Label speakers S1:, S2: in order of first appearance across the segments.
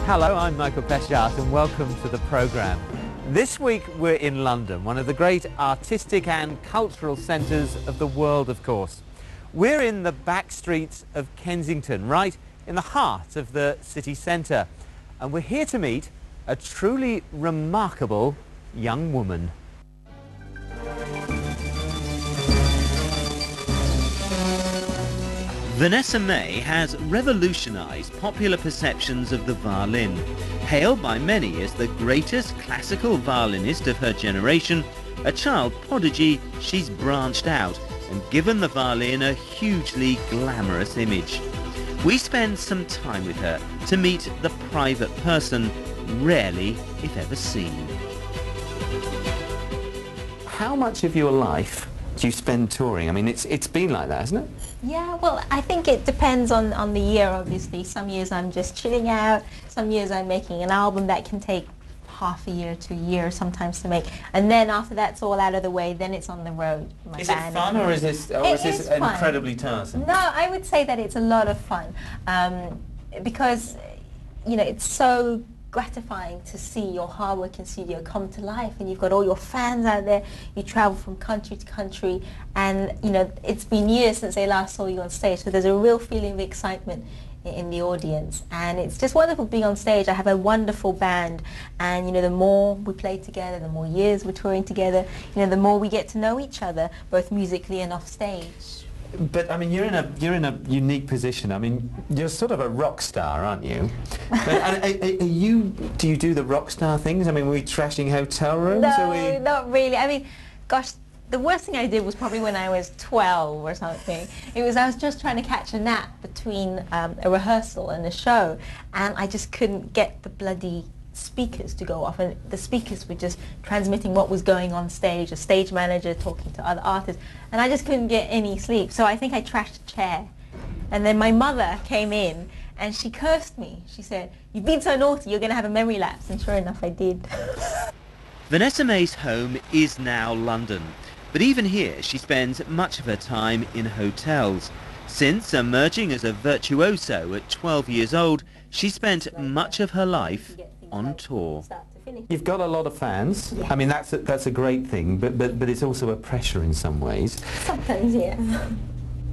S1: Hello, I'm Michael Peschards and welcome to the programme. This week we're in London, one of the great artistic and cultural centres of the world, of course. We're in the back streets of Kensington, right in the heart of the city centre. And we're here to meet a truly remarkable young woman. Vanessa-Mae has revolutionised popular perceptions of the violin. Hailed by many as the greatest classical violinist of her generation, a child prodigy, she's branched out and given the violin a hugely glamorous image. We spend some time with her to meet the private person, rarely, if ever, seen. How much of your life do you spend touring? I mean, it's been like that, hasn't it?
S2: Yeah, well, I think it depends on the year, obviously. Some years I'm just chilling out. Some years I'm making an album that can take half a year to a year sometimes to make. And then after that's all out of the way, then it's on the road.
S1: Is it fun or is this incredibly tiresome?
S2: No, I would say that it's a lot of fun because, you know, it's so gratifying to see your hard work in studio come to life, and you've got all your fans out there. You travel from country to country, and you know it's been years since they last saw you on stage, so there's a real feeling of excitement in the audience, and it's just wonderful being on stage. I have a wonderful band, and you know the more we play together, the more years we're touring together, you know the more we get to know each other, both musically and off stage.
S1: But I mean, you're in a unique position. I mean, you're sort of a rock star, aren't you? But, do you do the rock star things? I mean, were we trashing hotel rooms?
S2: No, not really. I mean, gosh, the worst thing I did was probably when I was 12 or something. I was just trying to catch a nap between a rehearsal and a show, and I just couldn't get the bloody speakers to go off, and the speakers were just transmitting what was going on stage, a stage manager talking to other artists, and I just couldn't get any sleep. So I think I trashed a chair, and then my mother came in and she cursed me. She said, "You've been so naughty, you're going to have a memory lapse," and sure enough I did.
S1: Vanessa-Mae's home is now London, but even here she spends much of her time in hotels. Since emerging as a virtuoso at 12 years old, she spent much of her life on tour. You've got a lot of fans. Yeah. I mean, that's a great thing, but it's also a pressure in some ways.
S2: Sometimes, yeah.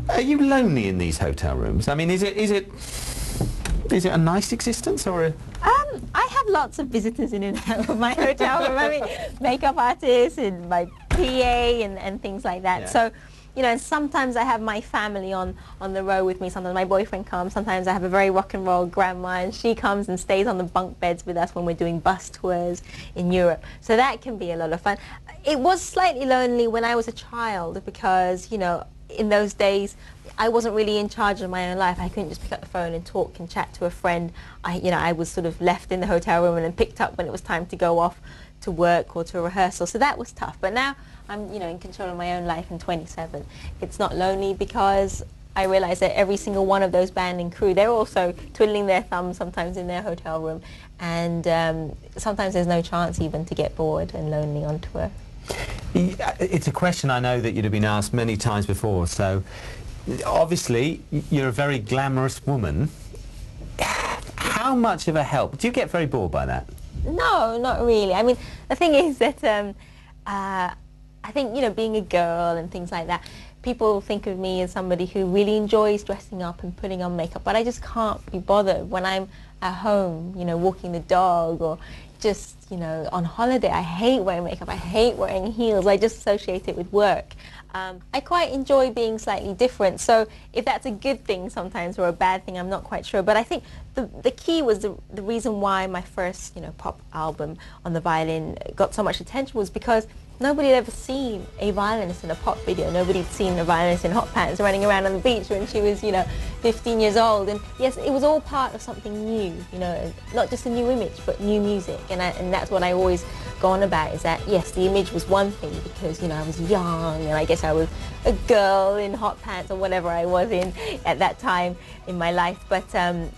S1: Are you lonely in these hotel rooms? I mean, is it a nice existence or a...
S2: I have lots of visitors in and out of my hotel room. I mean, makeup artists and my PA and things like that. Yeah. So, you know, and sometimes I have my family on the road with me. Sometimes my boyfriend comes. Sometimes I have a very rock and roll grandma, and she comes and stays on the bunk beds with us when we're doing bus tours in Europe. So that can be a lot of fun. It was slightly lonely when I was a child because, you know, in those days I wasn't really in charge of my own life. I couldn't just pick up the phone and talk and chat to a friend. I was sort of left in the hotel room and then picked up when it was time to go off to work or to a rehearsal. So that was tough. But now I'm, you know, in control of my own life in 27. It's not lonely because I realize that every single one of those band and crew, they're also twiddling their thumbs sometimes in their hotel room, and sometimes there's no chance even to get bored and lonely on tour.
S1: It's a question I know that you'd have been asked many times before, so obviously you're a very glamorous woman. How much of a help? Do you get very bored by that?
S2: No, not really. I mean, the thing is that I think, you know, being a girl and things like that, people think of me as somebody who really enjoys dressing up and putting on makeup, but I just can't be bothered when I'm at home, you know, walking the dog or just, you know, on holiday. I hate wearing makeup. I hate wearing heels. I just associate it with work. I quite enjoy being slightly different, so if that's a good thing sometimes or a bad thing, I'm not quite sure. But I think the key was the reason why my first, you know, pop album on the violin got so much attention was because nobody had ever seen a violinist in a pop video. Nobody had seen a violinist in hot pants running around on the beach when she was, you know, 15 years old. And yes, it was all part of something new, you know, not just a new image, but new music. And that's what I always go on about, is that, yes, the image was one thing because, you know, I was young and I guess I was a girl in hot pants or whatever I was in at that time in my life. But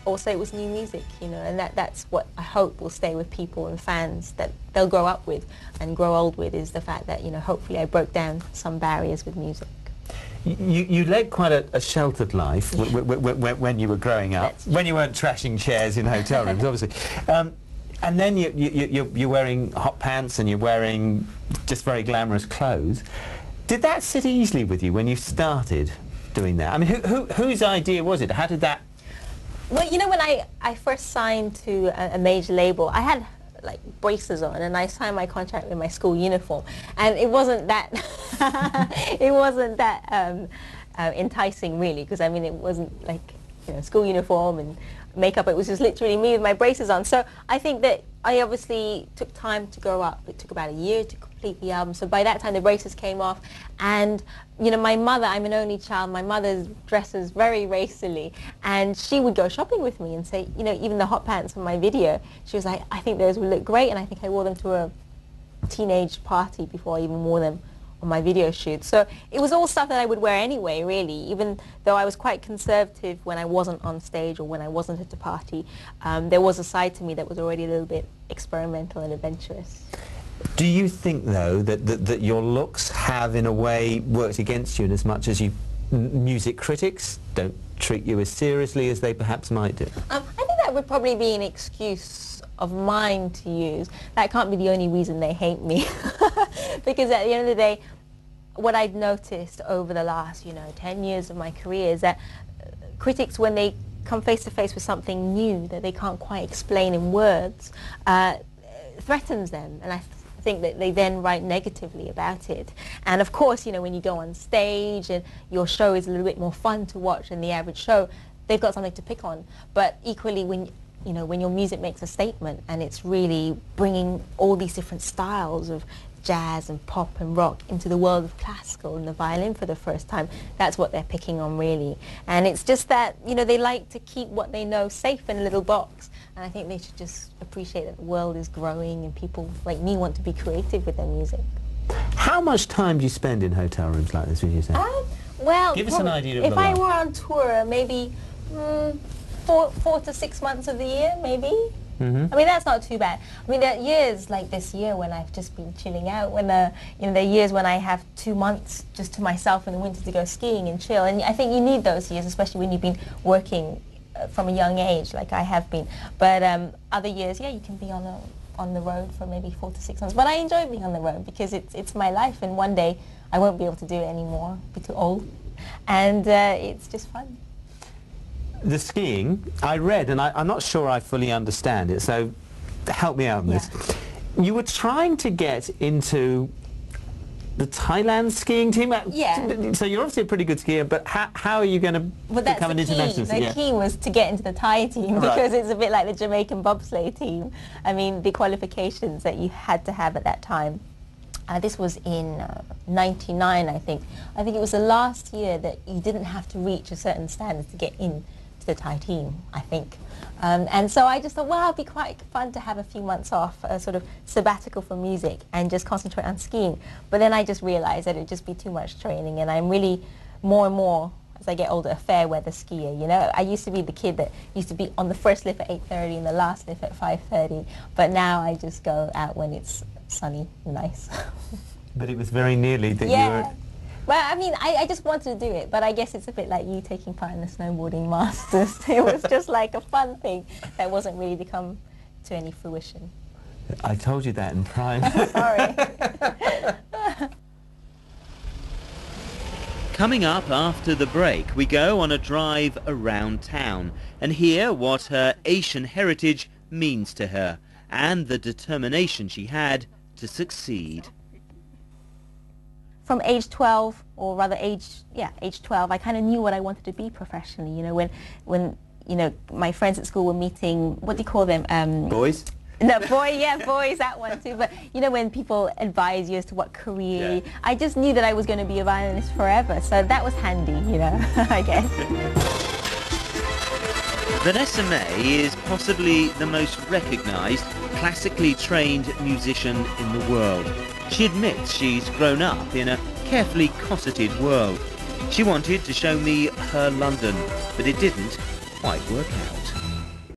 S2: also it was new music, you know, and that's what I hope will stay with people and fans, that they'll grow up with and grow old with, is the fact that, you know, hopefully I broke down some barriers with music.
S1: You led quite a sheltered life when you were growing up, when you weren't trashing chairs in hotel rooms, obviously. And then you're wearing hot pants and you're wearing just very glamorous clothes. Did that sit easily with you when you started doing that? I mean, whose idea was it? How did that...
S2: Well, you know, when I first signed to a major label, I had like braces on, and I signed my contract with my school uniform, and it wasn't that it wasn't that enticing, really, because I mean it wasn't like, you know, school uniform and makeup. It was just literally me with my braces on. So I think that I obviously took time to grow up. It took about a year to complete the album. So by that time the braces came off, and you know, my mother, I'm an only child, my mother dresses very racily, and she would go shopping with me and say, you know, even the hot pants from my video, she was like, I think those would look great, and I think I wore them to a teenage party before I even wore them on my video shoot. So it was all stuff that I would wear anyway, really, even though I was quite conservative when I wasn't on stage or when I wasn't at a party. There was a side to me that was already a little bit experimental and adventurous.
S1: Do you think, though, that your looks have, in a way, worked against you in as much as music critics don't treat you as seriously as they perhaps might do?
S2: I think that would probably be an excuse of mine to use. That can't be the only reason they hate me. Because at the end of the day, what I've noticed over the last, you know, 10 years of my career is that critics, when they come face to face with something new that they can't quite explain in words, threatens them, and I think that they then write negatively about it. And of course, you know, when you go on stage and your show is a little bit more fun to watch than the average show, they've got something to pick on. But equally, when you know, when your music makes a statement and it's really bringing all these different styles of jazz and pop and rock into the world of classical and the violin for the first time, that's what they're picking on, really. And it's just that, you know, they like to keep what they know safe in a little box. And I think they should just appreciate that the world is growing and people like me want to be creative with their music.
S1: How much time do you spend in hotel rooms like this, would you say?
S2: Well,
S1: give us an idea of
S2: if
S1: the
S2: I
S1: life.
S2: were on tour, maybe 4 to 6 months of the year, maybe. I mean, that's not too bad. I mean, there are years like this year when I've just been chilling out, when you know, there are years when I have 2 months just to myself in the winter to go skiing and chill. And I think you need those years, especially when you've been working from a young age, like I have been. But other years, yeah, you can be on the road for maybe 4 to 6 months. But I enjoy being on the road because it's my life, and one day I won't be able to do it anymore, be too old. And it's just fun.
S1: The skiing, I read, and I'm not sure I fully understand it, so help me out on this. You were trying to get into the Thailand skiing team?
S2: Yeah.
S1: So you're obviously a pretty good skier, but how are you going to become an international skier?
S2: The key was to get into the Thai team, because it's a bit like the Jamaican bobsleigh team. I mean, the qualifications that you had to have at that time. This was in '99, I think. I think it was the last year that you didn't have to reach a certain standard to get in to the Thai team, I think. And so I just thought, well, it'd be quite fun to have a few months off, a sort of sabbatical from music, and just concentrate on skiing. But then I just realized that it'd just be too much training, and I'm really more and more, as I get older, a fair weather skier. You know, I used to be the kid that used to be on the first lift at 8:30 and the last lift at 5:30. But now I just go out when it's sunny and nice.
S1: But it was very nearly that you were...
S2: Well, I mean, I just wanted to do it, but I guess it's a bit like you taking part in the snowboarding masters. It was just like a fun thing that wasn't really to come to any fruition.
S1: I told you that in prime.
S2: Sorry.
S1: Coming up after the break, we go on a drive around town and hear what her Asian heritage means to her and the determination she had to succeed.
S2: From age 12, or rather age 12, I kind of knew what I wanted to be professionally. You know, when you know, my friends at school were meeting, what do you call them?
S1: Boys?
S2: No, boys, that one too. But you know, when people advise you as to what career, I just knew that I was going to be a violinist forever. So that was handy, you know, I guess.
S1: Vanessa-Mae is possibly the most recognised, classically trained musician in the world. She admits she's grown up in a carefully cosseted world. She wanted to show me her London, but it didn't quite work out.